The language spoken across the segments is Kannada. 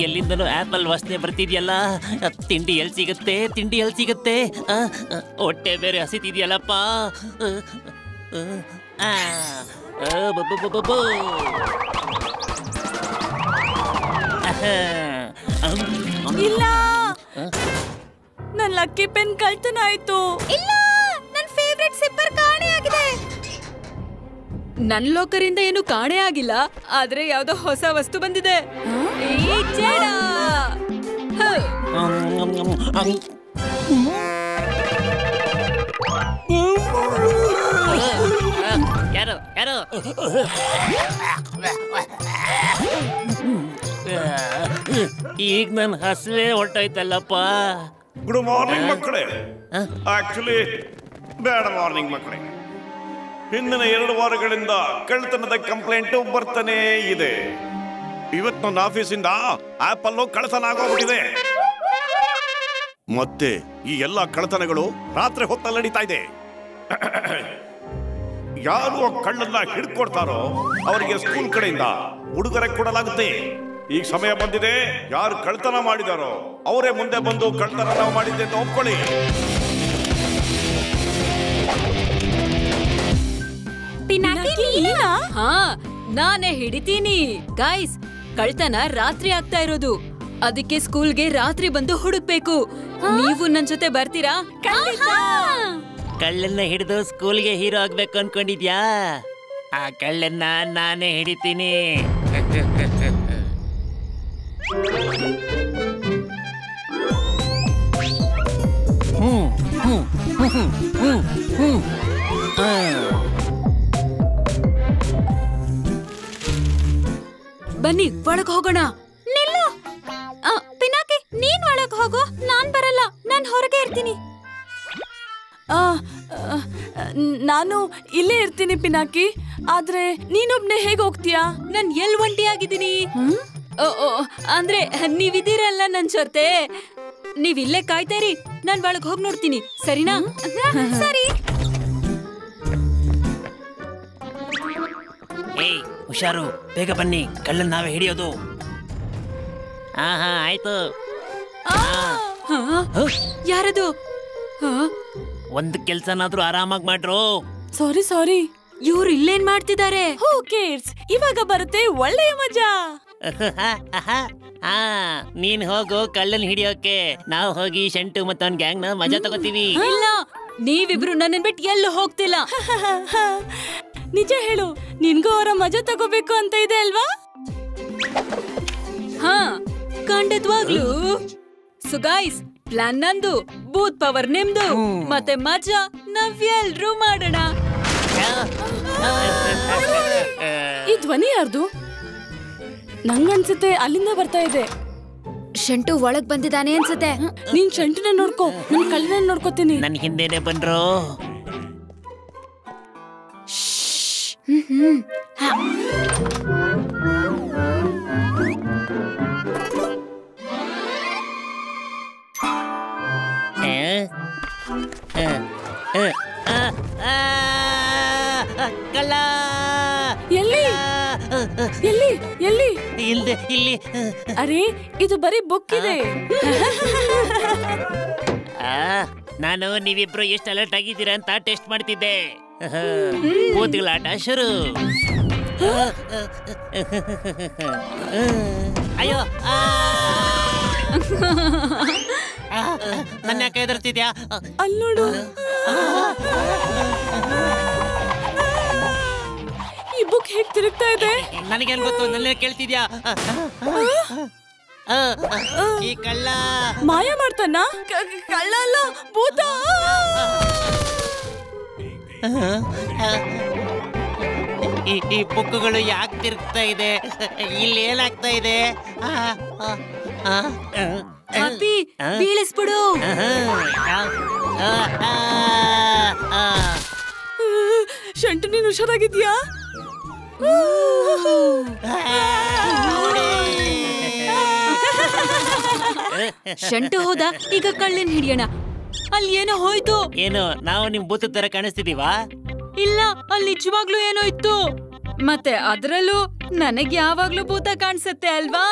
ಎಲ್ಲಿಂದನೂ ಆಪಲ್ ವಾಸನೆ ಬರ್ತಿದ್ಯಲ್ಲ. ತಿಂಡಿ ಎಲ್ಲಿ ಸಿಗುತ್ತೆ, ತಿಂಡಿ ಎಲ್ಲಿ ಸಿಗುತ್ತೆ? ಹೊಟ್ಟೆ ಬೇರೆ ಹಸಿತಿದ್ಯಲ್ಲಪ್ಪ. ಇಲ್ಲ, ನನ್ನ ಲಕ್ಕಿ ಪೆನ್ ಕಳ್ತನ ಆಯ್ತು. ಇಲ್ಲ, ನನ್ನ ಫೇವರೇಟ್ ಸಿಪ್ಪರ್ ಕಾಣೆಯಾಗಿದೆ. ನನ್ ಲಾಕರಿಂದ ಏನು ಕಾಣೆ ಆಗಿಲ್ಲ, ಆದ್ರೆ ಯಾವ್ದೋ ಹೊಸ ವಸ್ತು ಬಂದಿದೆ. ಯಾರು ಯಾರು? ಈಗ ನನ್ ಹಸುವೆ ಹೊರಟೋಯ್ತಲ್ಲಪ್ಪ. ಗುಡ್ ಮಾರ್ನಿಂಗ್ ಮಕ್ಕಳೇ. ಆಕ್ಚುಲಿ ಬ್ಯಾಡ್ ಮಾರ್ನಿಂಗ್ ಮಕ್ಕಳೇ. ಹಿಂದಿನ 2 ವಾರಗಳಿಂದ ಕಳ್ಳತನದ ಕಂಪ್ಲೇಂಟ್ ಬರ್ತಾನೆ ಇದೆ. ಇವತ್ತು ನನ್ನ ಆಫೀಸಿಂದ ಆಪಲ್ ಕಳ್ಳತನ ಆಗೋಗ್ಬಿಟ್ಟಿದೆ. ಮತ್ತೆ ಈ ಎಲ್ಲ ಕಳ್ಳತನಗಳು ರಾತ್ರಿ ಹೊತ್ತಲ್ಲಿ ನಡೀತಾ ಇದೆ. ಯಾರು ಕಳ್ಳನ್ನ ಹಿಡ್ಕೊಡ್ತಾರೋ ಅವರಿಗೆ ಸ್ಕೂಲ್ ಕಡೆಯಿಂದ ಉಡುಗೊರೆ ಕೊಡಲಾಗುತ್ತೆ. ಈಗ ಸಮಯ ಬಂದಿದೆ, ಯಾರು ಕಳ್ಳತನ ಮಾಡಿದಾರೋ ಅವರೇ ಮುಂದೆ ಬಂದು ಕಳ್ಳತನ ನಾವು ಮಾಡಿದ್ದೆ ಅಂತ ಒಪ್ಕೊಳ್ಳಿ. ಹಾ, ನಾನೇ ಹಿಡಿತೀನಿ. ಗೈಸ್, ಕಳ್ತನ ರಾತ್ರಿ ಆಗ್ತಾ ಇರೋದು, ಅದಕ್ಕೆ ಸ್ಕೂಲ್ಗೆ ರಾತ್ರಿ ಬಂದು ಹುಡುಕ್ಬೇಕು. ನೀವು ನನ್ ಜೊತೆ ಬರ್ತೀರಾ? ಕಳ್ಳನ್ನ ಹಿಡಿದು ಸ್ಕೂಲ್ಗೆ ಹೀರೋ ಆಗ್ಬೇಕು ಅನ್ಕೊಂಡಿದ್ಯಾ? ಆ ಕಳ್ಳನ್ನ ನಾನೇ ಹಿಡಿತೀನಿ. ಬನ್ನಿ ಒಳಗ್ ಹೋಗೋಣ. ನಿಲ್ಲು. ಪಿನಾಕಿ, ನೀನ್ ಒಳಗ್ ಹೋಗು. ನಾನ್ ಬರಲ್ಲ, ನಾನ್ ಹೊರಗೆ ಇರ್ತೀನಿ. ನಾನು ಇಲ್ಲೇ ಇರ್ತೀನಿ ಪಿನಾಕಿ, ಆದ್ರೆ ನೀನೊಬ್ನೇ ಹೇಗ್ ಹೋಗ್ತೀಯಾ? ನಾನ್ ಎಲ್ ಒಂಟಿ ಆಗಿದ್ದೀನಿ. ಅಂದ್ರೆ ನೀವಿದ್ದೀರಲ್ಲ ನನ್ ಜೊತೆ. ನೀವ್ ಇಲ್ಲೇ ಕಾಯ್ತಾರಿ, ನಾನ್ ಒಳಗ್ ಹೋಗ್ ನೋಡ್ತೀನಿ, ಸರಿನಾ? ಸರಿ. ಏಯ್ ಹುಷಾರು, ಬೇಗ ಬನ್ನಿ, ಕಳ್ಳನ್ ನಾವೇ ಹಿಡಿಯೋದು. ಹಾ ಆಯ್ತು. ಯಾರದು? ಒಂದು ಕೆಲ್ಸನಾದ್ರೂ ಆರಾಮಾಗಿ ಮಾಡ್ರು. ಸಾರಿ. ಇವ್ರು ಇಲ್ಲೇನ್ ಮಾಡ್ತಿದ್ದಾರೆ? ಹೂ ಕೇರ್ಸ್, ಇವಾಗ ಬರುತ್ತೆ ಒಳ್ಳೆಯ ಮಜಾ. ನೀನ್ ಹೋಗು ಕಳ್ಳನ್ ಹಿಡಿಯೋಕೆ, ನಾವು ಹೋಗಿ ಶಂಟು ಮತ್ತು ಅವ್ನ ಗ್ಯಾಂಗ್ ನ ಮಜಾ ತಗೋತೀವಿ. ಇಲ್ಲ, ನೀವಿಬ್ರು ನನ್ನನ್ ಬಿಟ್ಟು ಎಲ್ಲೂ ಹೋಗ್ತಿಲ್ಲ. ನಿಜ ಹೇಳು, ನಿನ್ಗೂ ಅವರ ಮಜಾ ತಗೋಬೇಕು ಅಂತ ಇದೆ ಅಲ್ವಾ? ಹಾ, ಖಂಡಿತವಾಗ್ಲೂ. ಸೊ ಗೈಸ್, ಪ್ಲಾನ್ ನಂದು, ಬೂತ್ ಪವರ್ ನಿಮ್ದು, ಮತ್ತೆ ಮಜಾ ನಾವೆಲ್ರೂ ಮಾಡೋಣ. ಈ ಧ್ವನಿ ಯಾರ್ದು? ನಂಗನ್ಸುತ್ತೆ ಅಲ್ಲಿಂದ ಬರ್ತಾ ಇದೆ. ಶಂಟು ಒಳಗ್ ಬಂದಿದ್ದಾನೆ ಅನ್ಸುತ್ತೆ. ನೀನ್ ಶಂಟುನ ನೋಡ್ಕೋ, ನನ್ ಕಳ್ಳನ ನೋಡ್ಕೋತೀನಿ. ನನ್ ಹಿಂದೆನೆ ಬಂದ್ರು. ಕಳ್ಳ ಎಲ್ಲಿ ಎಲ್ಲಿ ಎಲ್ಲಿ? ಇಲ್ದೆ ಇಲ್ಲಿ. ಅರೆ, ಇದು ಬರೀ ಬುಕ್ ಇದೆ. ನಾನು ನೀವಿಬ್ರು ಎಷ್ಟು ಅಲರ್ಟ್ ಆಗಿದ್ದೀರಾ ಅಂತ ಟೆಸ್ಟ್ ಮಾಡ್ತಿದ್ದೆ. ಬೂತ್ಗಳ ಆಟ ಶುರು. ಅಯ್ಯೋ, ನನ್ನ ಯಾಕೆ ಹೆದರ್ತಿದ್ಯಾ? ಅಲ್ಲೋಡು, ಈ ಬುಕ್ ಹೇಗ್ ತಿರುಗ್ತಾ ಇದೆ? ನನಗೇನ್ ಗೊತ್ತು, ನನ್ನ ಕೇಳ್ತಿದ್ಯಾ? ಈ ಕಳ್ಳ ಮಾಯ ಮಾಡ್ತಾನ? ಕಳ್ಳ ಅಲ್ಲ, ಭೂತ. ಈ ಬುಕ್ಗಳು ಯಾಕೆ ತಿರುಗ್ತಾ ಇದೆ? ಇಲ್ಲಿ ಏನಾಗ್ತಾ ಇದೆ? ಬೀಳಿಸ್ಬಿಡು. ಶಂಟು, ನೀನು ಹುಷಾರಾಗಿದ್ಯಾ? ಶಂಟು ಹೋದ, ಈಗ ಕಳ್ಳನ್ ಹಿಡಿಯೋಣ. ಅಲ್ಲಿ ಏನೋ ಹೋಯ್ತು. ಏನು, ನಾವು ನಿಮ್ ಬೂತ್ ತರ ಕಾಣಿಸ್ತಿದೀವಾ? ಇಲ್ಲ, ಅಲ್ಲಿ ನಿಜವಾಗ್ಲೂ ಏನೋ ಇತ್ತು. ಮತ್ತೆ ಅದ್ರಲ್ಲೂ ನನಗ್ ಯಾವಾಗ್ಲೂ ಭೂತ ಕಾಣಿಸುತ್ತೆ ಅಲ್ವಾ?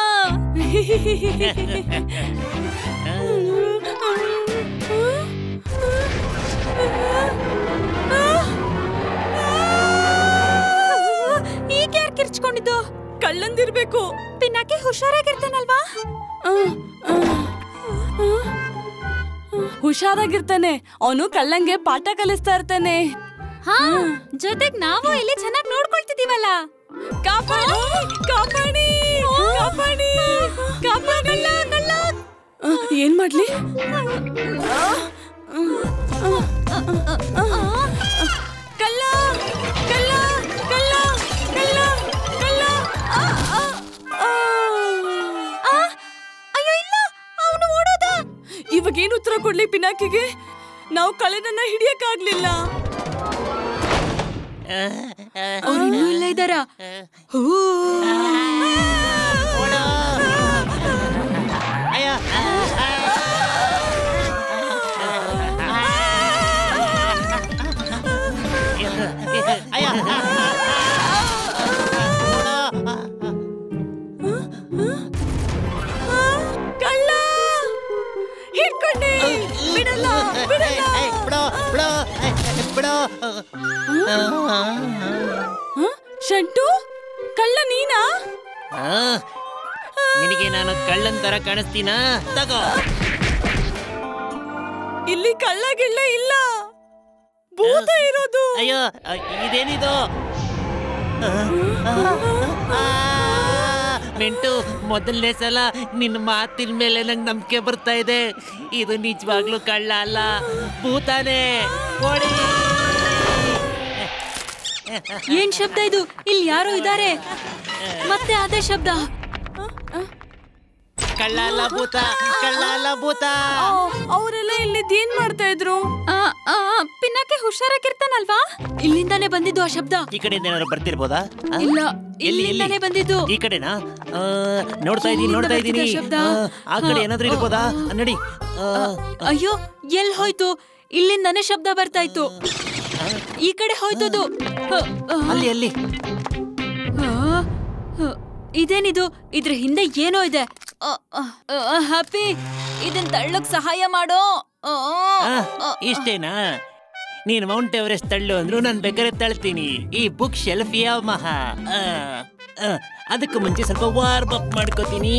ಈಗ ಯಾರು ಕಿರ್ಚ್ಕೊಂಡಿದ್ದು? ಕಳ್ಳಂದಿರ್ಬೇಕು. ಪಿನಾಕಿ ಹುಷಾರಾಗಿರ್ತಾನಲ್ವಾ? ಹುಷಾರಾಗಿರ್ತಾನೆ. ಅವನು ಕಳ್ಳಂಗೆ ಪಾಠ ಕಲಿಸ್ತಾ ಇರ್ತಾನೆ. ಹಾ, ಜೊತೆಗ್ ನಾವು ಇಲ್ಲಿ ಚೆನ್ನಾಗಿ ನೋಡ್ಕೊಳ್ತಿದೀವಲ್ಲ. ಕಾಪಾಡಿ ಕಾಪಾಡಿ ಕಾಪಾಡಿ ಕಾಪಾಡಿ. ಏನ್ ಮಾಡ್ಲಿ? ಕಳ್ಳ ಕಳ್ಳ ಕಳ್ಳ ಕಳ್ಳ ಕಳ್ಳ. ಅಯ್ಯೋ ಇಲ್ಲ, ಅವನು ಓಡೋದ. ಇವಾಗೇನು ಉತ್ತರ ಕೊಡ್ಲಿ ಪಿನಾಕಿಗೆ? ನಾವು ಕಳ್ಳನನ್ನ ಹಿಡಿಯಕ್ಕಾಗ್ಲಿಲ್ಲ. ಅವ್ರು ಇನ್ನೂ ಇಲ್ಲ ಇದ್ದಾರ? ಕಳ್ಳ ಹಿಡ್ಕೊಂಡೆ, ಬಿಡಲ್ಲ ಬಿಡಲ್ಲ. ಶಂಟು, ಕಳ್ಳ ನೀನಾ? ನಿನಗೆ ನಾನು ಕಳ್ಳನ್ ತರ ಕಾಣಿಸ್ತೀನಾ? ತಗೋ. ಇಲ್ಲಿ ಕಳ್ಳ ಗಿಳ್ಳ ಇಲ್ಲ, ಭೂತ ಇರೋದು. ಅಯ್ಯೋ, ಇದೇನಿದು? ಮಿಂಟು, ಮೊದಲನೇ ಸಲ ನಿನ್ನ ಮಾತಿನ ಮೇಲೆ ನಂಗೆ ನಂಬಿಕೆ ಬರ್ತಾ ಇದೆ. ಇದು ನಿಜವಾಗ್ಲೂ ಕಳ್ಳ ಅಲ್ಲ, ಭೂತಾನೆ. ಕೊಡಿ. ಏನ್ ಶಬ್ದ ಇದು? ಇಲ್ಲಿ ಯಾರೋ ಇದ್ದಾರೆ. ಮತ್ತೆ ಅದೇ ಶಬ್ದ. ಕಳ್ಳ ಅಲ್ಲ ಭೂತ, ಕಳ್ಳ ಅಲ್ಲ ಭೂತ. ಅವರೆಲ್ಲ ಇಲ್ಲಿದ್ದು ಏನ್ ಮಾಡ್ತಾ ಇದ್ರು? ಪಿನಾಕಿ ಹುಷಾರಾಗಿರ್ತಾನಲ್ವಾ? ಇಲ್ಲಿಂದಾನೆ ಬಂದಿದ್ದು ಆ ಶಬ್ದ. ಈ ಕಡೆಯಿಂದ ಏನಾದ್ರು ಬರ್ತಿರ್ಬೋದಾ? ಇಲ್ಲ, ಎಲ್ಲಿ ಇಲ್ಲಿಂದಾನೆ ಬಂದಿದ್ದು. ಈ ಕಡೆನಾ? ನೋಡ್ತಾ ಇದ್ದೀನಿ. ಆ ಕಡೆ ಏನಾದ್ರೂ ಇರ್ಬೋದಾ? ನಡಿ. ಅಯ್ಯೋ, ಎಲ್ ಹೋಯ್ತು? ಇಲ್ಲಿಂದಾನೆ ಶಬ್ದ ಬರ್ತಾ ಇತ್ತು. ಈ ಕಡೆ ಹೋಯ್ತದು. ಅಲ್ಲಿ ಇದೇನಿದು? ಇದ್ರ ಹಿಂದೆ ಏನೋ ಇದೆ. ಹ್ಯಾಪಿ, ಇದನ್ ತಳ್ಳಕ್ ಸಹಾಯ ಮಾಡೋ. ಇಷ್ಟೇನಾ? ನೀನ್ ಮೌಂಟ್ ಎವರೆಸ್ಟ್ ತಳ್ಳು ಅಂದ್ರು ನಾನು ಬೇಕಾದ್ರೆ ತಳ್ತೀನಿ. ಈ ಬುಕ್ ಶೆಲ್ಫ್ ಯಾವ ಮಹಾ. ಅದಕ್ಕೂ ಮುಂಚೆ ಸ್ವಲ್ಪ ವಾರ್ಮ್ ಅಪ್ ಮಾಡ್ಕೋತೀನಿ.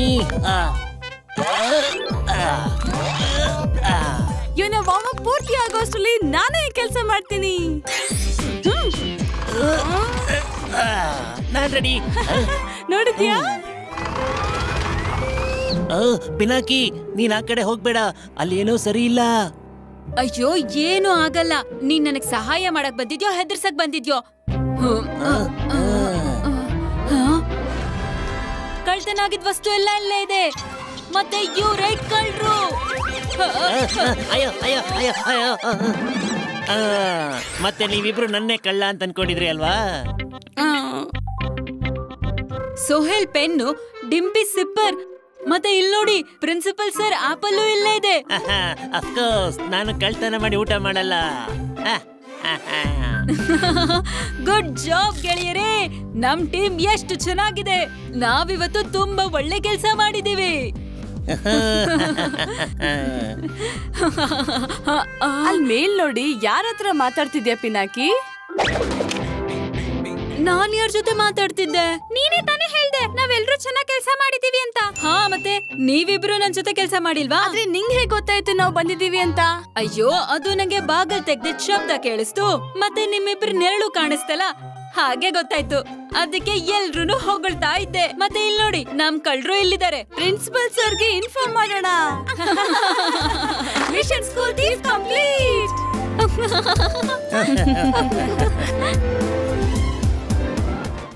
ಇವನ ವಾರ್ಮ್ ಅಪ್ ಪೂರ್ತಿ ಆಗೋಷ್ಟರಲ್ಲಿ ನಾನೇ ಕೆಲಸ ಮಾಡ್ತೀನಿ. ನಾನ್ ರೆಡಿ. ನೋಡಿದ್ಯಾ? ಪಿನಾಕಿ, ನೀನ್ ಆ ಕಡೆ ಹೋಗ್ಬೇಡ, ಅಲ್ಲಿ ಏನೋ ಸರಿ ಇಲ್ಲ. ಅಯ್ಯೋ, ಏನು ಆಗಲ್ಲ. ನೀನ್ ನನಗ್ ಸಹಾಯ ಮಾಡಕ್ ಬಂದಿದ್ಯೋ ಹೆದರ್ಸಕ್ ಬಂದಿದ್ಯೋ? ಕಳ್ತನಾಗಿದ್ ವಸ್ತು ಎಲ್ಲ ಇಲ್ಲೇ ಇದೆ. ಮತ್ತೆ ರೈಟ್ ಕಳ್ರು. ಮತ್ತೆ ನೀವಿಬ್ರು ನನ್ನೇ ಕಳ್ಳ ಅಂತ ಅನ್ಕೊಂಡಿದ್ರಿ ಅಲ್ವಾ? ಸೋಹೆಲ್ ಪೆನ್ನು, ಡಿಂಪಿ ಸಿಪ್ಪರ್, ಮತ್ತೆ ಇಲ್ಲಿ ನೋಡಿ ಪ್ರಿನ್ಸಿಪಲ್ ಸರ್ ಆಪಲ್ಲು ಇಲ್ಲೇ ಇದೆ. ಅಫ್ಕೋರ್ಸ್, ನಾನು ಕಳ್ತನ ಮಾಡಿ ಊಟ ಮಾಡಲ್ಲ. ಗುಡ್ ಜಾಬ್ ಗೆಳೆಯರೇ, ನಮ್ ಟೀಮ್ ಎಷ್ಟು ಚೆನ್ನಾಗಿದೆ. ನಾವಿವತ್ತು ತುಂಬಾ ಒಳ್ಳೆ ಕೆಲಸ ಮಾಡಿದೀವಿ. ಅಲ್ಲಿ ಮೇಲ್ ನೋಡಿ, ಯಾರ ಹತ್ರ ಮಾತಾಡ್ತಿದ್ಯಾ ಪಿನಾಕಿ? ನಾನ್ ಯಾರ ಜೊತೆ ಮಾತಾಡ್ತಿದ್ದೆ? ನೀನೇ ತಾನೇ ಹೇಳ್ದೆ ನಾವೆಲ್ಲರೂ ಚೆನ್ನಾಗಿ ಕೆಲಸ ಮಾಡಿದೀವಿ ಅಂತ. ಹಾ, ಮತ್ತೆ ನೀವಿಬ್ರು ನನ್ ಜೊತೆ ಕೆಲಸ ಮಾಡಿಲ್ವಾ? ಆದ್ರೆ ನಿಂಗ್ ಹೇಗ್ ಗೊತ್ತಾಯ್ತು ನಾವು ಬಂದಿದೀವಿ ಅಂತ? ಅಯ್ಯೋ, ಅದು ನಂಗೆ ಬಾಗಲ್ ತೆಗ್ದಿದ್ ಶಬ್ದ ಕೇಳಿಸ್ತು. ಮತ್ತೆ ನಿಮ್ಮಿಬ್ರು ನೆರಳು ಕಾಣಿಸ್ತಲ್ಲ, ಹಾಗೆ ಗೊತ್ತಾಯ್ತು. ಅದಕ್ಕೆ ಎಲ್ರು ಹೊಗಳ್ತಾ ಇದ್ದೆ. ಮತ್ತೆ ಇಲ್ಲಿ ನೋಡಿ, ನಮ್ ಕಳ್ರು ಇಲ್ಲಿದ್ದಾರೆ. ಪ್ರಿನ್ಸಿಪಲ್ ಸರ್ಗೆ ಇನ್ಫಾರ್ಮ್ ಮಾಡೋಣ. Mission school thief complete.